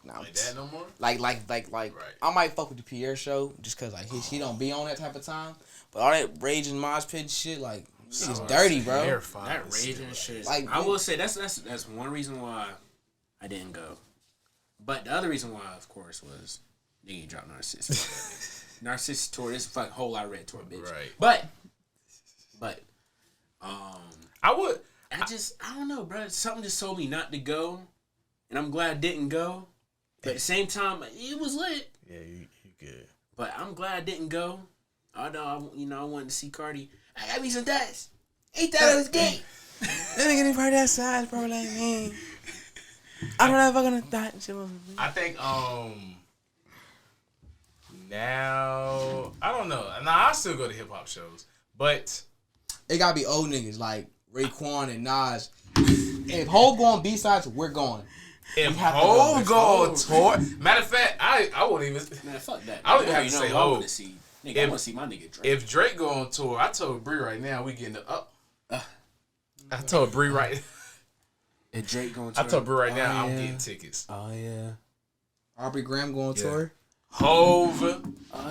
Like that no more? Like, right. I might fuck with the Pierre show just cause like he don't be on that type of time. But all that rage and mosh pit shit, like, it's dirty, bro. That rage and shit. Like, I will say that's one reason why I didn't go. But the other reason why, of course, was Nigga ain't drop Narcissus. Narcissus tour. This fucking whole I read tour, bitch. Right. But, I would. I don't know, bro. Something just told me not to go, and I'm glad I didn't go. But at the same time, it was lit. Yeah, you good. But I'm glad I didn't go. Although I wanted to see Carti. I got me some dust. $8 gay. That nigga ain't probably that size, probably like me. I don't know if I'm gonna die. I think now I don't know. Now I still go to hip hop shows, but it gotta be old niggas like Raekwon and Nas. If Hov go on B-sides, we're going. If Hov go on tour, matter of fact, I won't even. Man, fuck that. I don't even have to say Hov. I want to see my nigga Drake. If Drake go on tour, I told Bree right now we getting the up. I told Bree right. If Drake going tour, I told Bree right now I'm getting tickets. Oh yeah. Aubrey Graham go on tour. Hov. Oh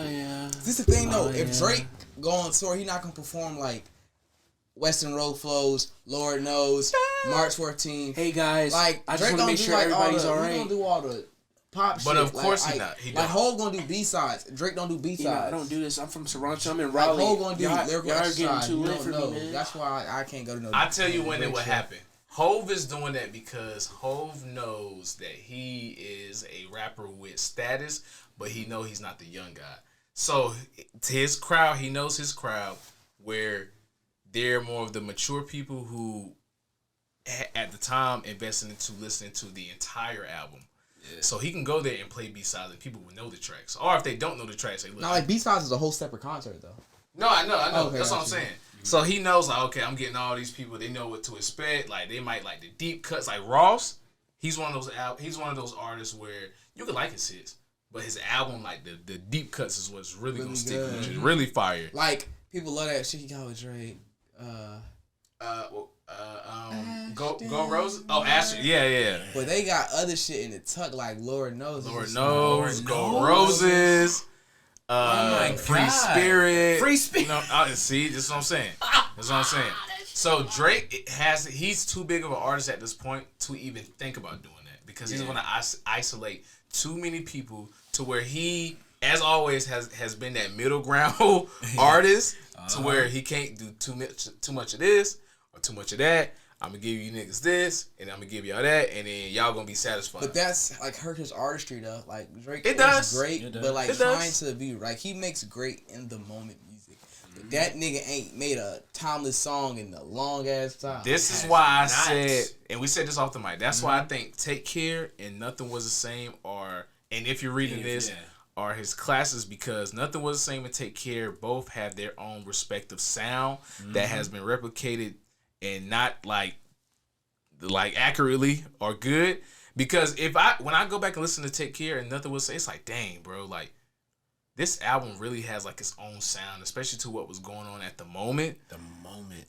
yeah. This is the thing though. If Drake go on tour, he not gonna perform like Western Road Flows, Lord Knows, March 14th. Hey guys, like I just Drake want to make sure everybody's alright. He gonna do all the pop shit. But of course like, he not. He like don't. Hov gonna do B-sides. Drake don't do B-sides. I don't do this. I'm from Toronto. I'm in Like Raleigh. Hov gonna do lyrical y'all are exercise. getting too You lit don't for know. me, man. That's why I can't go to no. I tell you when it Drake would show. happen. Hov is doing that because Hov knows that he is a rapper with status, but he know he's not the young guy. So to his crowd, he knows his crowd where they're more of the mature people who at the time invested into listening to the entire album. Yeah. So he can go there and play B-sides and people will know the tracks. Or if they don't know the tracks, they look. Now like B-sides is a whole separate concert though. No, I know. Okay, that's what I'm saying. So he knows, like, okay, I'm getting all these people. They know what to expect. Like, they might like the deep cuts. Like Ross, he's one of those artists where you can like his hits, but his album, like the deep cuts, is what's really gonna stick with you. It's really fire. Like people love that shit he got with Drake. Go Roses. Oh, Astroworld. Yeah. But they got other shit in the tuck, like Lord Knows. Go Roses. Free Spirit. You know, see, this is what I'm saying. So Drake he's too big of an artist at this point to even think about doing that because he's going to isolate too many people to where he, as always, has been that middle ground artist to where he can't do too much of this or too much of that. I'm gonna give you niggas this, and I'm gonna give y'all that, and then y'all gonna be satisfied. But that's like hurt his artistry though. Like Drake is great, but like trying to be like he makes great in the moment music. But that nigga ain't made a timeless song in a long ass time. This is why I said, and we said this off the mic. That's why I think Take Care and Nothing Was the Same and if you're reading this, are his classes because Nothing Was the Same and Take Care both have their own respective sound that has been replicated. And not like accurately or good, because when I go back and listen to Take Care and Nothing Was Say, it's like, dang, bro, like this album really has like its own sound, especially to what was going on at the moment.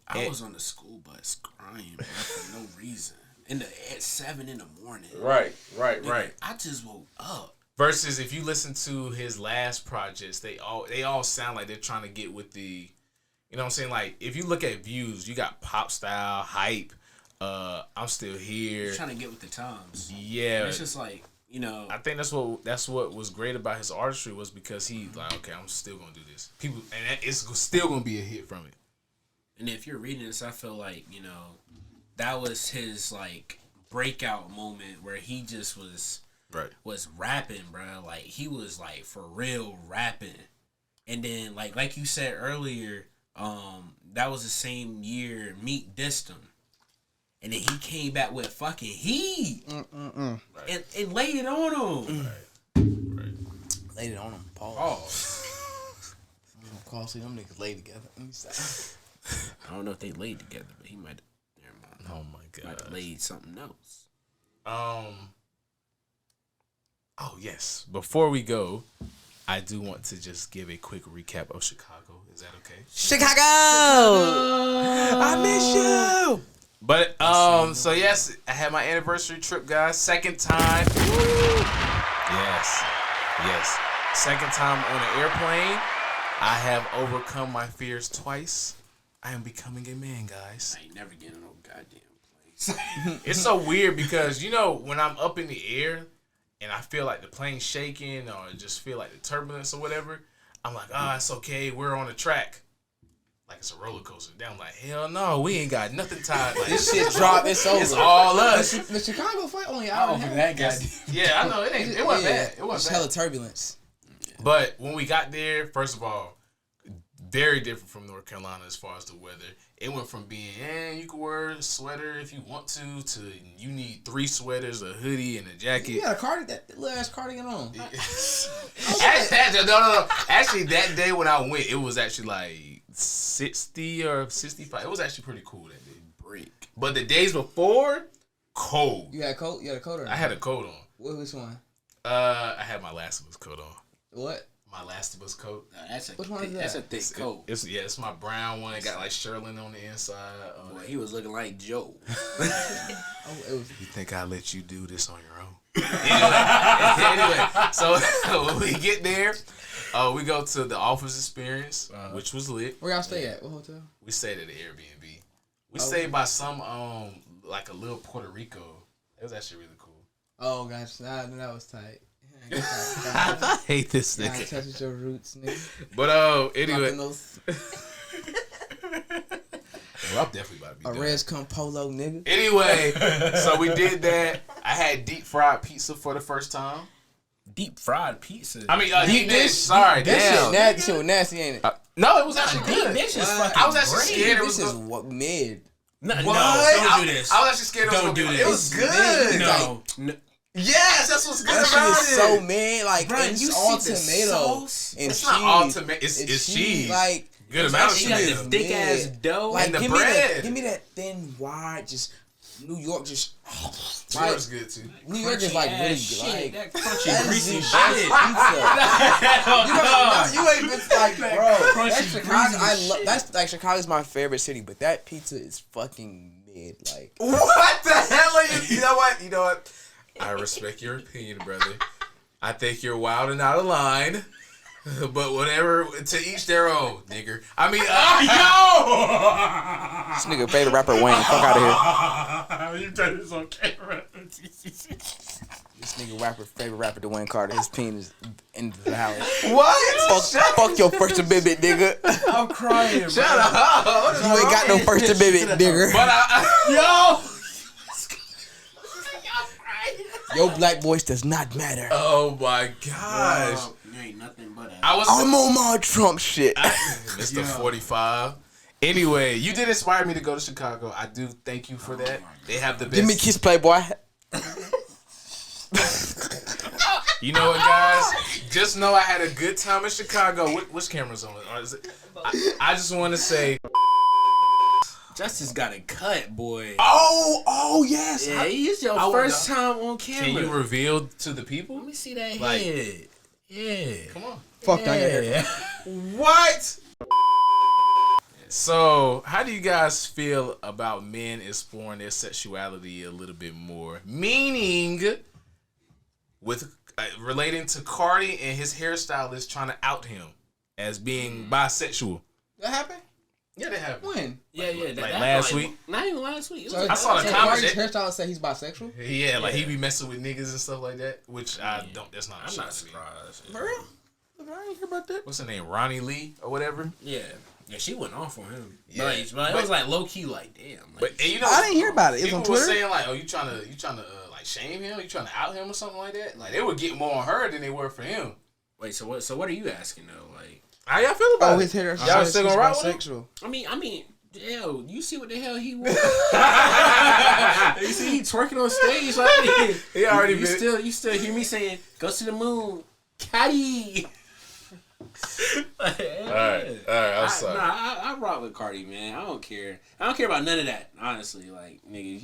I was on the school bus crying bro, for no reason at 7 in the morning. Right. I just woke up. Versus if you listen to his last projects, they all sound like they're trying to get with the. You know what I'm saying? Like, if you look at views, you got Pop Style, Hype, I'm Still Here. He's trying to get with the times. Yeah. And it's just like, you know. I think that's what was great about his artistry was because he, like, okay, I'm still going to do this. People, and it's still going to be a hit from it. And if you're reading this, I feel like, you know, that was his, like, breakout moment where he just was rapping, bro. Like, he was, like, for real rapping. And then, like you said earlier, that was the same year Meek dissed him. And then he came back with fucking heat. And laid it on him. Right. Laid it on him. Pause. See them niggas laid together. Let me stop. I don't know if they laid together, but he might have. Oh my god. Might have laid something else. Oh yes. Before we go, I do want to just give a quick recap of Chicago. Is that okay? Chicago! I miss you! But, so yes, I had my anniversary trip, guys. Second time. Yes. Second time on an airplane. I have overcome my fears twice. I am becoming a man, guys. I ain't never getting no goddamn place. It's so weird because, you know, when I'm up in the air and I feel like the plane's shaking or just feel like the turbulence or whatever, I'm like, it's okay. We're on the track. Like it's a roller coaster. Then I'm like, hell no, we ain't got nothing tied. Like This shit drop, it's over. It's all us. The Chicago flight only an hour and a half. That guy. Yeah, I know. It wasn't bad. It wasn't hella bad. turbulence. But when we got there, first of all, very different from North Carolina as far as the weather. It went from being, you can wear a sweater if you want to you need 3 sweaters, a hoodie, and a jacket. You got a cardigan, that little ass cardigan on. No. Actually, that day when I went, it was actually like 60 or 65. It was actually pretty cool that day. Break. But the days before, cold. You had a coat? You had a coat on? I had a coat on. Which one? I had my Last of Us coat on. What? My Last of Us coat. Which one is that? That's a thick coat. It's my brown one. It got like Sherlin on the inside. Boy, he was looking like Joe. You think I let you do this on your own? anyway, so when we get there, we go to the Office Experience, which was lit. Where y'all stay at? What hotel? We stayed at the Airbnb. We stayed by some like a little Puerto Rico. It was actually really cool. Oh gosh, that was tight. I hate this Gotta nigga. touch your roots, nigga. But anyway, Well, I'm definitely about to be a done. Reds come polo, nigga. Anyway, so we did that. I had deep fried pizza for the first time. Deep fried pizza. I mean, deep dish. Sorry, damn. That shit was nasty, ain't it? No, it was actually good. Deep dish is fucking I was actually great. scared it was This is good. what mid. No, What? don't do this. I was actually scared it was Don't gonna do be. this. It was good. No. Yes, that's what's good That shit about is it. so mid, like Bruh, it's you all see the tomato sauce? and It's cheese. not all tomato. It's cheese. Like Good amount of You got cheese. this thick ass dough. Like And the give bread. give me that thin, wide, just New York, just New like York's good too. New York is like really good. Like that crunchy, that is greasy the shit. best pizza. You ain't been like, bro. That's Chicago. I love. That's like Chicago's my favorite city, but that pizza is fucking mid. Like What the hell are you? You know what? I respect your opinion, brother. I think you're wild and out of line. But whatever, to each their own, nigger. I mean, this nigga favorite rapper Wayne. Fuck out of here. You done this on camera. This nigga favorite rapper Dwayne Carter. His penis in the house. what? Fuck your First Amendment, nigga. I'm crying. Shut up. You ain't got no First Amendment, nigga. But Yo. Your black voice does not matter. oh my gosh. You ain't nothing but a. I'm on my Trump shit. Mr. 45. Anyway, you did inspire me to go to Chicago. I do thank you for that. They have the best. Give me a kiss, Playboy. You know what, guys? Just know I had a good time in Chicago. Which camera's on? Or is it? I just want to say. Justice got a cut, boy. Oh yes. Yeah, it's your first time on camera. Can you reveal to the people? Let me see that Like- head. Yeah. Come on. Fuck, I got hair. What? So, how do you guys feel about men exploring their sexuality a little bit more? Meaning, with relating to Carti and his hairstylist trying to out him as being bisexual. That happened? Yeah, they have. When? Yeah. Like last week? Not even last week. It So was I saw the so comments. Carti's hairstylist said he's bisexual? Yeah, like he be messing with niggas and stuff like that, which I don't. That's not. a I'm shock not to me. surprised. For real? Look, I ain't hear about that. What's her name? Ronnie Lee or whatever. Yeah, she went off on him. Yeah. But it was like low key, like damn. Like, But and you know, I didn't hear about it. It was people on were Twitter? saying like, "Oh, you trying to like shame him? You trying to out him or something like that?" Like they would get more on her than they were for him. wait, so what are you asking though? Like, How y'all feel about Oh, it? his hair. Y'all still gonna rock with him? bisexual. I mean, hell, you see what the hell he was? You see he twerking on stage like He already you been. still hear me saying, "Go to the moon, Carti." All right. I'm sorry. I rock with Carti, man. I don't care. I don't care about none of that. Honestly, like niggas,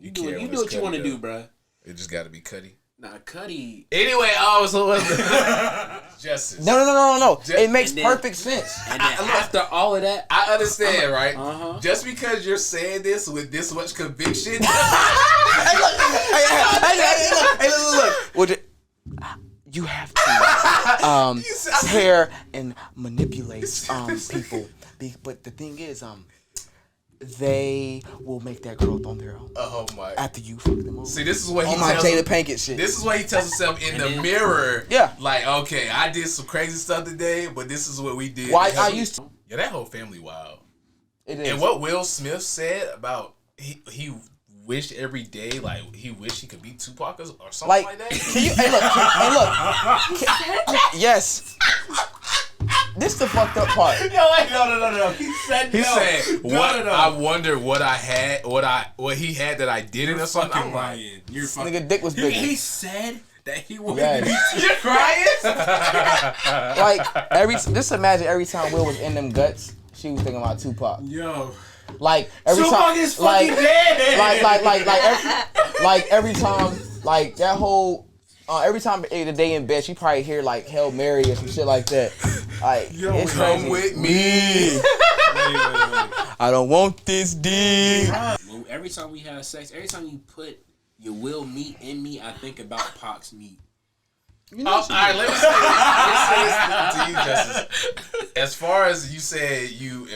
you do care what you when do it's what you want to Carti, do, though. bruh. It just got to be Cuddy. Nah, Carti. Anyway, so what's the justice? No. It makes And then- perfect sense. And then after all of that, I understand, right? uh-huh. Just because you're saying this with this much conviction, Hey, look. Well, you have to tear and manipulate people. But the thing is, they will make that growth on their own. Oh my! After you fuck them over. See, this is what he my tells. Jada Pinkett shit. This is what he tells himself in the mirror. Yeah. Like, okay, I did some crazy stuff today, but this is what we did. Why I used to. Yeah, that whole family wild. It is. And what Will Smith said about he wished every day, like he wished he could be Tupac or something like that. Can you? Hey, look. Yes. This the fucked up part. No. He said I wonder what I had, what he had that I didn't or something. I'm lying. You're fucking. Nigga dick was bigger. He said that he wanted Yes. to be. You're crying. Like just imagine every time Will was in them guts, she was thinking about Tupac. Yo. Like every Tupac time, is fucking dead. like every time, like that whole. Every time the day in bed, she probably hear like Hail Mary or some shit like that. Like, it's come crazy. with me. Wait. I don't want this dick. Every time we have sex, every time you put your Will meat in me, I think about Pac's meat. You know All right, let me say this to you, Justice. As far as you said, you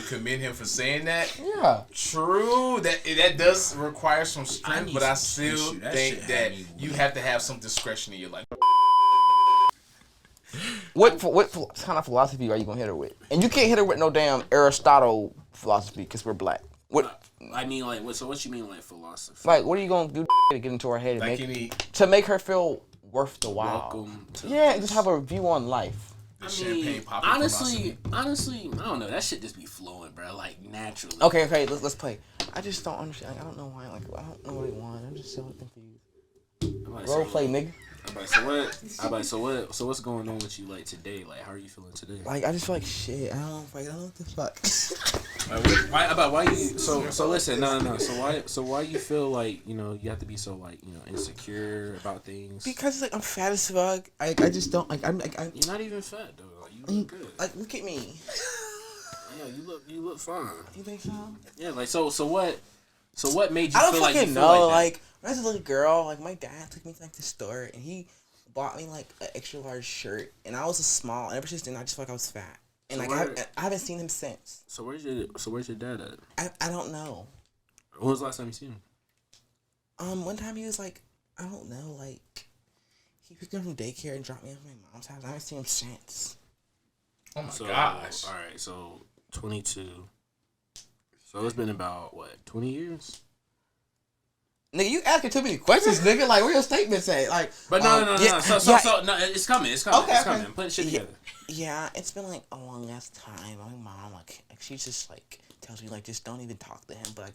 commend him for saying that. Yeah. True, that does require some strength, but I some still tissue. That think shit that had me you have to have some discretion in your life. What kind of philosophy are you gonna hit her with? And you can't hit her with no damn Aristotle philosophy because we're black. What? I mean, like, what? So what you mean, like, philosophy? Like, what are you gonna do to get into her head and to make her feel worth the while? Welcome to And just have a view on life. I mean, honestly, I don't know. That shit just be flowing, bro. Like, naturally. Okay, let's play. I just don't understand. Like, I don't know why. Like, I don't know what they want. I'm just so confused. Role play, nigga. So what's going on with you, like, today? Like, how are you feeling today? Like, I just feel like shit. I don't know what the fuck. Why you? So listen, no. So why you feel like, you know, you have to be so, like, you know, insecure about things? Because like I'm fat as fuck. I just don't like. I'm like You're not even fat though. Like, you look good. Like, look at me. Yeah, you look fine. You think so? Yeah, like so what made you I don't feel like you fucking feel know. like Like that? when I was a little girl, like my dad took me to like the store and he bought me like an extra large shirt, and I was a small. And ever since then, I just felt like I was fat, and So like I haven't seen him since. So where's your dad at? I don't know. When was the last time you seen him? One time he was like, I don't know, like he picked me up from daycare and dropped me off at my mom's house. I haven't seen him since. Oh my gosh! All right, so 22. So it's been about what, 20 years? Nigga, you asking too many questions, nigga. Like, where your statements at? Like, But no. Yeah, So no, it's coming. It's coming. Okay. I'm putting shit together. Yeah, it's been like a long ass time. My mom, like she just like tells me like just don't even talk to him. But like,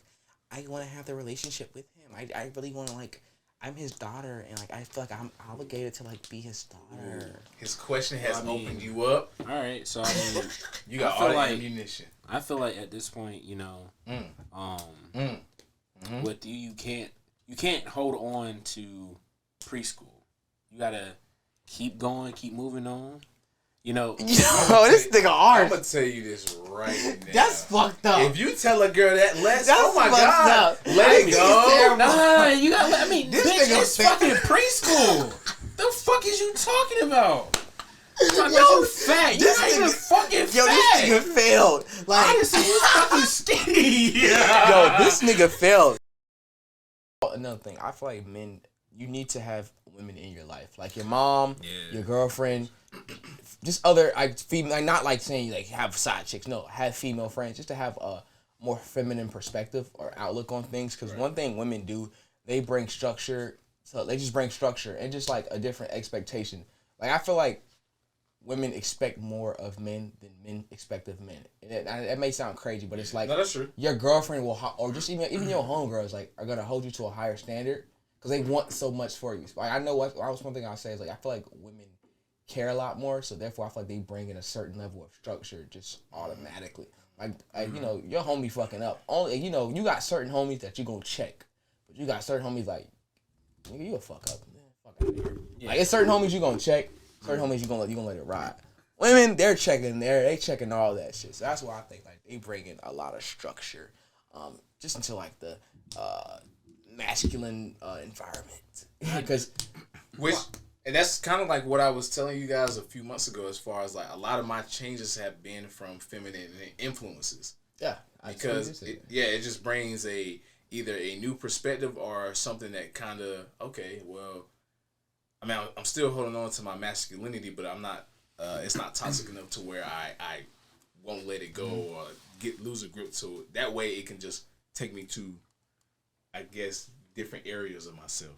I want to have the relationship with him. I really want to like. I'm his daughter, and like I feel like I'm obligated to like be his daughter. His question has opened you up. All right, so I mean, You got all the ammunition. I feel like at this point, you know, with you can't hold on to preschool. You gotta keep going, keep moving on. You know, Yo, this nigga I'm hard. gonna tell you this right now. That's fucked up. If you tell a girl that, That's oh my fucked god, up. let it go. nah, you got. I mean, This bitch, nigga it's failed. fucking preschool. The fuck is you talking about? You talking about you fat? You're this not even nigga- fucking Yo, fat. this nigga failed. Like, Honestly, you fucking skinny. yo, this nigga failed. Another thing, I feel like men, you need to have women in your life, like your mom, your girlfriend, just other like female. Like, not like saying like have side chicks. No, have female friends, just to have a more feminine perspective or outlook on things. Because one thing women do, they bring structure. So they just bring structure and just like a different expectation. Like I feel like women expect more of men than men expect of men. And that may sound crazy, but it's like No, that's true. your girlfriend will, or just even your homegirls, like are gonna hold you to a higher standard because they want so much for you. Like I know what I was one thing I say is like I feel like women care a lot more, so therefore I feel like they bring in a certain level of structure just automatically. Like you know, your homie fucking up. Only you know you got certain homies that you gonna check, but you got certain homies like nigga you a fuck up, man. Fuck out of here. Yeah. Like it's certain homies you gonna check. Certain homies you gonna let it ride. Women, they checking all that shit. So that's why I think like they bring in a lot of structure, just into like the masculine environment. Because And that's kind of like what I was telling you guys a few months ago, as far as like a lot of my changes have been from feminine influences. Yeah. Because it just brings either a new perspective or something that kind of, okay, well, I mean, I'm still holding on to my masculinity, but I'm not, it's not toxic enough to where I won't let it go or lose a grip to it. That way it can just take me to, I guess, different areas of myself.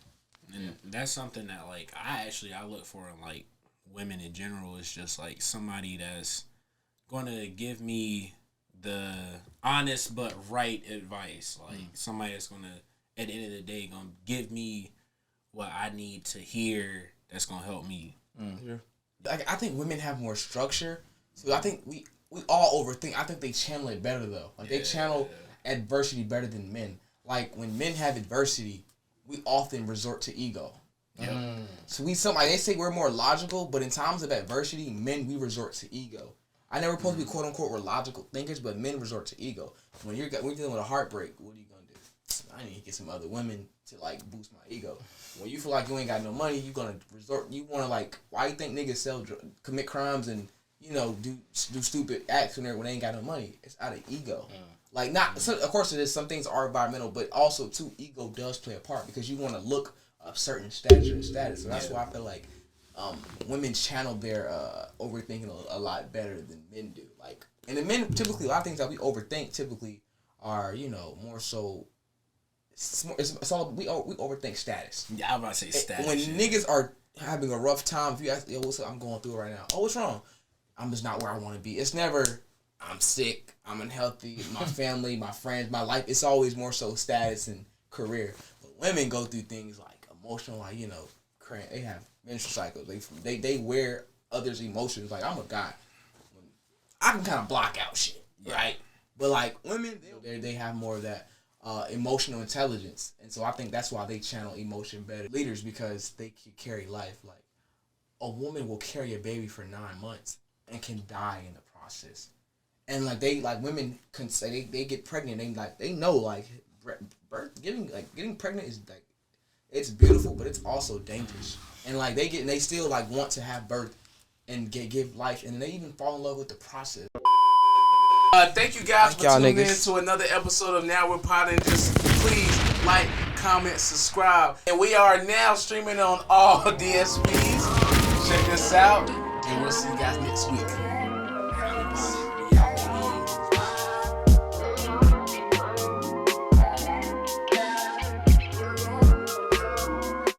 And that's something that, like, I look for in, like, women in general. Is just, like, somebody that's going to give me the honest but right advice. Like, somebody that's going to, at the end of the day, going to give me what I need to hear that's going to help me. Yeah. Like, I think women have more structure. So I think we all overthink. I think they channel it better, though. Like, they channel adversity better than men. Like, when men have adversity, we often resort to ego. Yeah. So they say we're more logical, but in times of adversity, men, we resort to ego. I never supposed to be quote unquote we're logical thinkers, but men resort to ego. When you're dealing with a heartbreak, what are you gonna do? I need to get some other women to like boost my ego. When you feel like you ain't got no money, you gonna resort. You wanna like, why you think niggas commit crimes and do stupid acts when they ain't got no money? It's out of ego. Like, not, so of course it is, some things are environmental, but also too, ego does play a part because you want to look a certain stature and status. So that's why I feel like women channel their overthinking a lot better than men do. Like, and the men typically, a lot of things that we overthink typically are, more so, it's all, we overthink status. Yeah, I was about to say status. When niggas are having a rough time, if you ask, yo, what's up? I'm going through it right now. Oh, what's wrong? I'm just not where I want to be. It's never, I'm sick, I'm unhealthy, my family, my friends, my life. It's always more so status and career. But women go through things like emotional, like, they have menstrual cycles. They wear others' emotions. Like, I'm a guy. I can kind of block out shit, right? But, like, women, they have more of that emotional intelligence. And so I think that's why they channel emotion better. Leaders, because they can carry life. Like, a woman will carry a baby for 9 months and can die in the process. And women can say they get pregnant. They know getting pregnant is like, it's beautiful, but it's also dangerous. And they still want to have birth and give life, and they even fall in love with the process. Thank you guys for tuning in to another episode of Now We Poddin. Just please like, comment, subscribe, and we are now streaming on all DSPs. Check us out, and we'll see you guys next week.